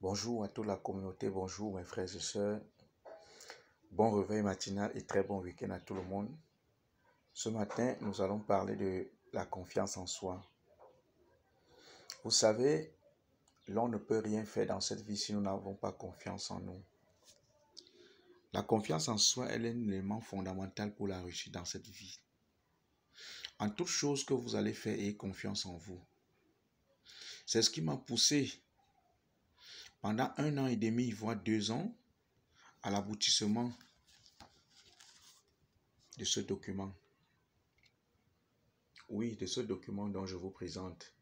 Bonjour à toute la communauté, bonjour mes frères et sœurs. Bon réveil matinal et très bon week-end à tout le monde. Ce matin, nous allons parler de la confiance en soi. Vous savez, l'on ne peut rien faire dans cette vie si nous n'avons pas confiance en nous. La confiance en soi, elle est un élément fondamental pour la réussite dans cette vie. En toute chose que vous allez faire, ayez confiance en vous. C'est ce qui m'a poussé pendant 1 an et demi, voire 2 ans, à l'aboutissement de ce document. Oui, de ce document dont je vous présente.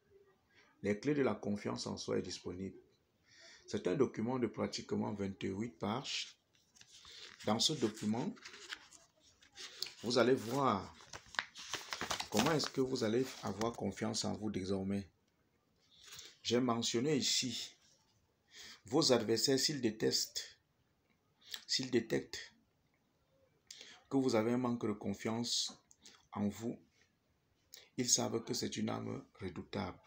Les clés de la confiance en soi est disponible. C'est un document de pratiquement 28 pages. Dans ce document, vous allez voir comment est-ce que vous allez avoir confiance en vous désormais. J'ai mentionné ici vos adversaires s'ils détectent que vous avez un manque de confiance en vous, ils savent que c'est une arme redoutable.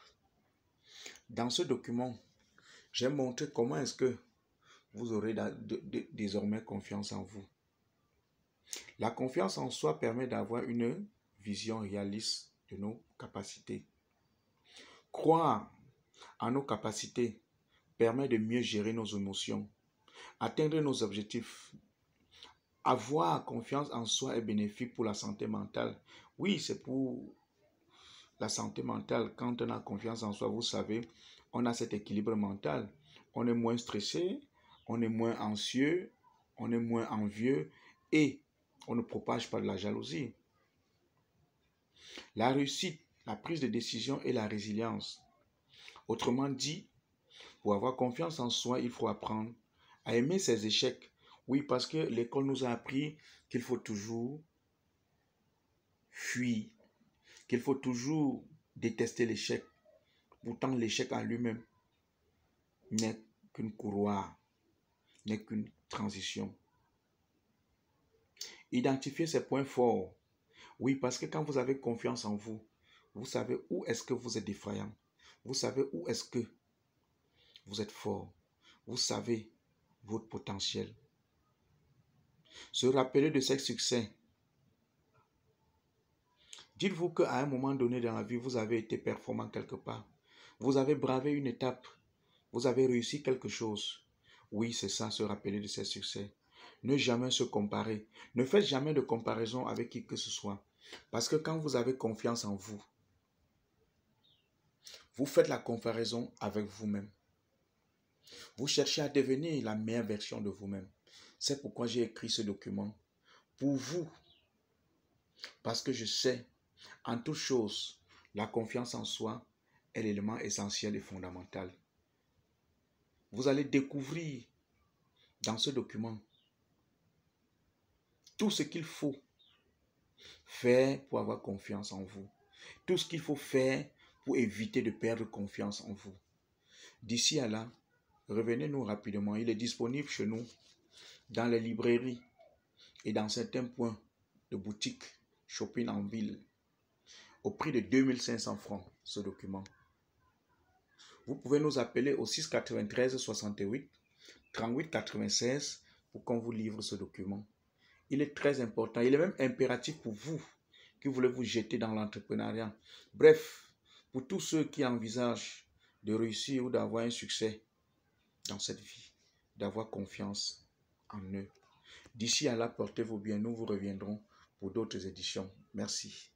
Dans ce document, j'ai montré comment est-ce que vous aurez désormais confiance en vous. La confiance en soi permet d'avoir une vision réaliste de nos capacités. Croire en nos capacités permet de mieux gérer nos émotions, atteindre nos objectifs. Avoir confiance en soi est bénéfique pour la santé mentale. Oui, c'est pour la santé mentale. Quand on a confiance en soi, vous savez, on a cet équilibre mental. On est moins stressé, on est moins anxieux, on est moins envieux et on ne propage pas de la jalousie. La réussite, la prise de décision et la résilience. Autrement dit, pour avoir confiance en soi, il faut apprendre à aimer ses échecs. Oui, parce que l'école nous a appris qu'il faut toujours fuir, qu'il faut toujours détester l'échec. Pourtant, l'échec en lui-même n'est qu'une couloir, n'est qu'une transition. Identifier ses points forts. Oui, parce que quand vous avez confiance en vous, vous savez où est-ce que vous êtes défaillant. Vous savez où est-ce que vous êtes fort. Vous savez votre potentiel. Se rappeler de ses succès. Dites-vous qu'à un moment donné dans la vie, vous avez été performant quelque part. Vous avez bravé une étape. Vous avez réussi quelque chose. Oui, c'est ça, se rappeler de ses succès. Ne jamais se comparer. Ne faites jamais de comparaison avec qui que ce soit. Parce que quand vous avez confiance en vous, vous faites la comparaison avec vous-même. Vous cherchez à devenir la meilleure version de vous-même. C'est pourquoi j'ai écrit ce document. Pour vous. Parce que je sais, en toute chose, la confiance en soi est l'élément essentiel et fondamental. Vous allez découvrir dans ce document tout ce qu'il faut faire pour avoir confiance en vous. Tout ce qu'il faut faire pour éviter de perdre confiance en vous. D'ici à là, revenez-nous rapidement. Il est disponible chez nous, dans les librairies et dans certains points de boutique shopping en ville, au prix de 2500 francs, ce document. Vous pouvez nous appeler au 6 93 68 38 96 pour qu'on vous livre ce document. Il est très important. Il est même impératif pour vous qui voulez vous jeter dans l'entrepreneuriat. Bref, pour tous ceux qui envisagent de réussir ou d'avoir un succès dans cette vie, d'avoir confiance en eux. D'ici à là, portez-vous bien. Nous vous reviendrons pour d'autres éditions. Merci.